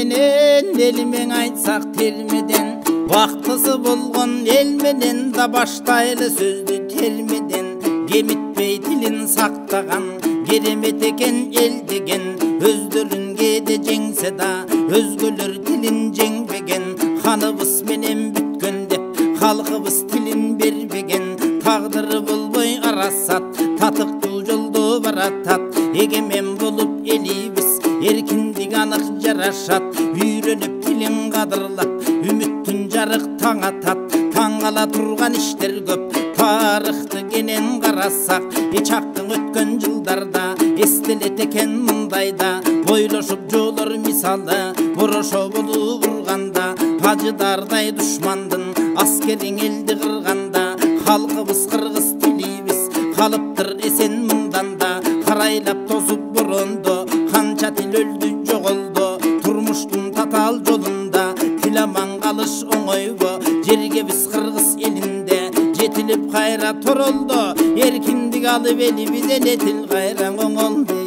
менен элимен айтсак термеден, вактысы болгон эл менен да баштайлы сөздү термеден. Кемитпей тилин сактаган керемет экен эл деген, өздөрүн кээде жеңсе да өзгөлөр тилин жеңбеген. Ханыбыз менен бүткөн деп халкыбыз тилин бербеген, тагдыры болбой арасат татыктуу жолдо баратат. Эгемен болуп элибиз эркиндик анык жарашат, үйрөнүп тилин кадырлап үмүттүн жарык таң атат. Таң ала турган иштер көп, тарыхты кенен карасак, чактың өткөн жылдарда эстелет экен мындайда. Бойлошуп жолор мисалы борошо болуп урганда, ажыдардай душмандын аскериң элди кырганда. Халкыбыз кыргыз тилибиз калыптыр эсен мындан да, карайлап тосуп борондо канча тил өлдү жоголду. Турмуштун татаал жолунда тил аман калыш оңойбу, жерге биз кыргыз элинде жетилип кайра торолду. Эркиндик алып элибиз эле тил кайра оңолду.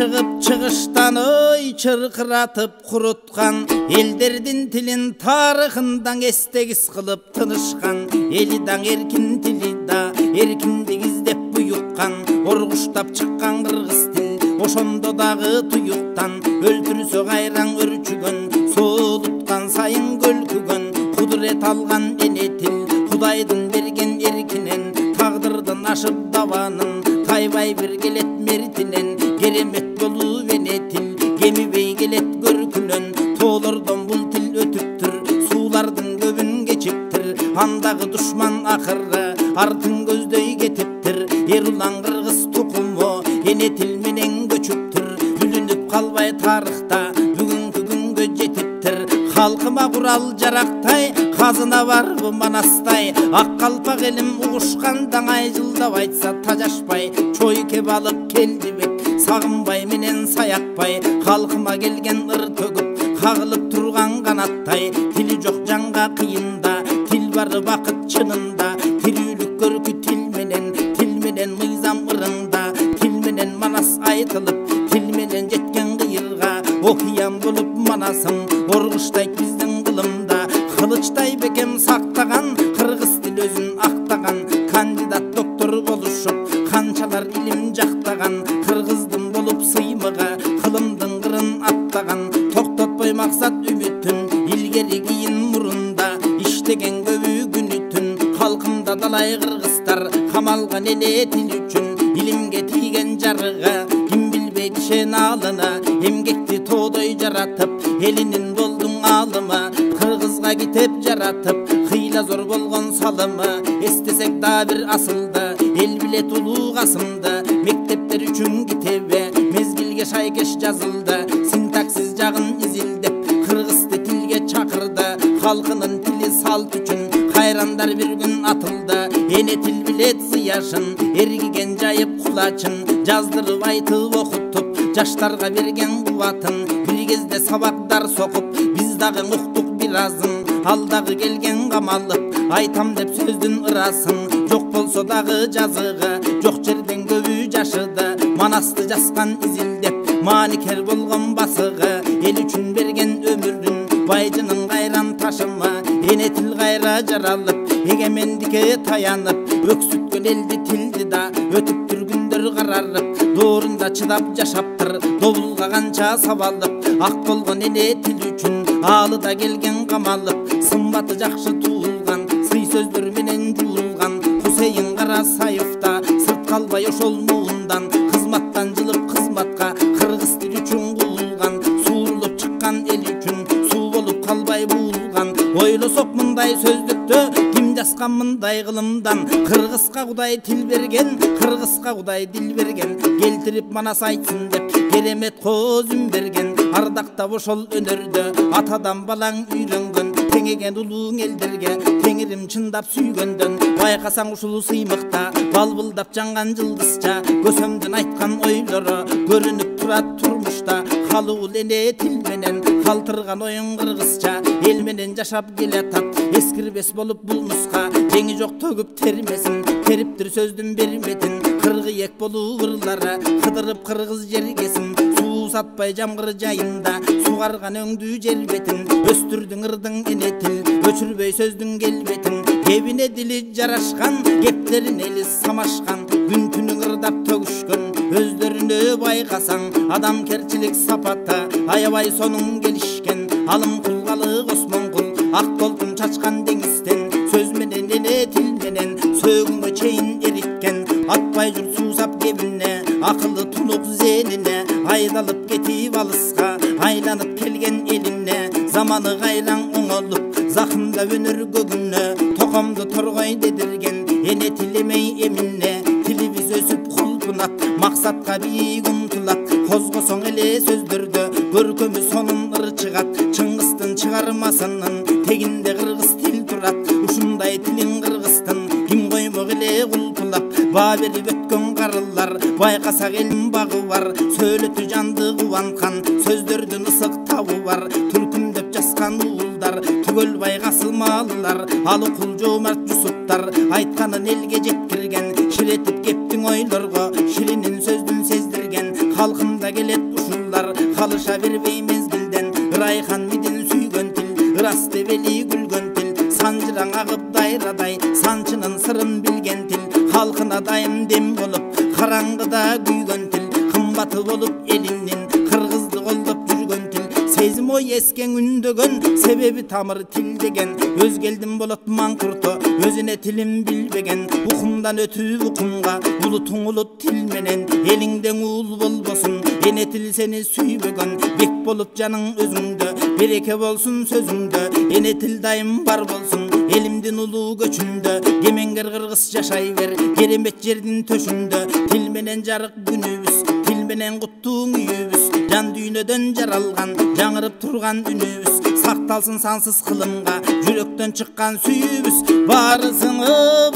Чыгып чыгыштан ой чыркыратып куруткан, элдердин тилин тарыхындан эстегис кылып тынышкан. Эли даң эркин тили да эркиндик издеп буюккан, оргуштап чыккан кыргыз тил ошондо дагы туюктан. Өлтүрсө кайраң өрчүгөн, соолуткан сайын көлкүгөн, кудурет алган эне тил Кудайдын берген эркинен. Тагдырдын ашып даванын тайбай бир келет мертинен. Керемет болуп эне тил кемибей келет көркүнөн. Тоолордон бул тил өтүптүр, суулардын көбүн кечиптир. Андагы душман акыры артын көздөй кетиптир. Эр улан кыргыз тукуму эне тил менен көчүптүр. Бүлүнүп калбай тарыхта бүгүнкү күнгө жетиптир. Халкыма курал жарактай казына бар бу манастай. Ак калпак элим угушкан даңай жылдап айтса тажашпай. Чойке балып келди бек сагынбай менен саякпай. Халкыма келген ыр төгүп кагылып турган канаттай. Тили жок жанга кыйында, тил бар бакыт чынында. Тирүүлүк көркү тил менен мыйзам ырында. Тил менен манас айтылып, тил менен жеткен кыйырга. Окуян болуп манасың оргуштайт биздин кылымда. Кылычтай бекем сактаган кыргыз тил өзүн актаган. Кандидат доктор болушуп канчалар илим жактаган. Кыргыздын болуп сыймыга кылымдын кырын аттаган. Токтотпой максат үмүтүн илгери кийин мурунда. Иштеген көбү күнү түн халкымда далай кыргыздар. Камалган эне тил үчүн илимге тийген жарыга. Ким билбей кишен алына эмгекти тоодой жаратып. Элинин болдуң алыма кыргызга китеп жаратып. Кыйла зор болгон салымы эстесек да бир асылды. Эл билет улуу касымды, мектептер үчүн китебе мезгилге шайкеш жазылды. Синтаксис жагын изилдеп кыргызды тилге чакырды. Халкынын тили салт үчүн кайрандар бир күн атылды. Эне тил билет зыяшын эргиген жайып кулачын. Жаздырып айтып окутуп жаштарга берген кубатын. Бир кезде сабактар сокуп биз дагы уктук бир азын. Алдагы келген камалып айтам деп сөздүн ырасын. Жок болсо дагы жазыгы жок жерден көбү жашыды. Манасты жаскан изилдеп маникер болгон басыгы. Эл үчүн берген өмүрүн байжынын кайран ташыма. Эне тил кайра жаралып эгемендикке таянып. Өксүткөн элди тилди да өтүптүр күндөр карарып. Доорунда чыдап жашаптыр добулга канча сабалып. Ак болгон эне тил үчүн алыда келген камалып. Сымбаты жакшы туулган сый сөздөр менен жуулган. Хусейин Карасаевда сырт калбай ошол муундан. Кызматтан жылып кызматка кыргыз тил үчүн куулган. Суурулуп чыккан эл үчүн суу болуп калбай буулган. Ойлосок мындай сөздүктө ким жазган мындай кылымдан. Кыргызга Кудай тил берген, кыргызга Кудай дил берген. Келтирип манас айтсын деп керемет көзүн берген. Ардактап ошол өнөрдө атадан балаң үйрөнгөн. Теңеген улууң элдерге теңирим чындап сүйгөндөн. Байкасаң ушул сыймыкта балбылдап жанган жылдызча. Көсөмдүн айткан ойлору көрүнүп турат турмушта. Халуул эне тил менен калтырган оюн кыргызча. Эл менен жашап келатат эскирбес болуп бул нуска. Жеңи жок төгүп термесин, териптир сөздүн берметин. Кыргы ек болуп ырлары кыдырып кыргыз жергесин, суу сатпай жамгыр жайында сугарган өңдүү жер бетин, өстүрдүң ырдың энетил өчүрбөй сөздүң келбетин, кебине дили жарашкан кептерин эли самашкан, күн түнү ырдап төгүшкөн өздөрүнө байкасаң адамкерчилик сапаты аябай сонун келишкен, алым кулгалы Осмон кул ак толкун чачкан деңизден, сөз менен эне тил менен сөөгүнгө чейин эриткен, атпай жүр суусап кебине акылы тунук зенине, айдалып кетип алыска айланып келген элине, заманы кайраң оңолуп закында өнөр көгүнө, токомду торгой дедирген эне тилемей эмине, тилибиз өсүп кулпунат максатка бийик умтулат, козгосоң эле сөздөрдө көркөмү сонун ыр чыгат, Чыңгыстын чыгармасынын тегинде кыргыз тил турат, ушундай тилин кыргыздын ким коймок эле кулпулап, баа берип өткөн карылар байкасак элдин багы бар, сөйлөтү жанды кубанткан сөздөрдүн ысык табы бар, түркүмдөп жазган уулдар түгөл байгасы маалылар, алы кул жоомарт Жусуптар айтканын элге жеткирген, ширетип кептиң ойлорго ширинин сөздүн сездирген, калкында келет ушулар калыша бербей мезгилден, Райхан мидин сүйгөн тил ырас деп эли күлгөн тил, санжыраң агып дайрадай санчынын сырын билген тил, халкына дайым дем болуп караңгыда күйгөн тил, кымбаты болуп элинин кыргызды колдоп жүргөн тил, сезим ой эскең үндөгөн себеби тамыр тил деген, өзге элдин болот маңкурту өзүнө тилин билбеген, укумдан өтүп укумга улутуң улут тил менен, элиңден уул болбосун эне тил сени сүйбөгөн, бек болуп жаның өзүңдө береке болсун сөзүңдө, эне тил дайым бар болсун элимдин улуу көчүндө, кемеңгер кыргыз жашай бер керемет жердин төшүндө, тил менен жарык күнүбүз тил менен куттуу үйүбүз, жан дүйнөдөн жаралган жаңырып турган үнүбүз, сакталсын сансыз кылымга жүрөктөн чыккан сүйүүбүз, барысың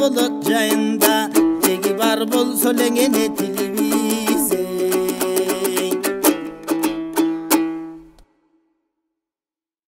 болот жайында теги бар болсо элең эне тил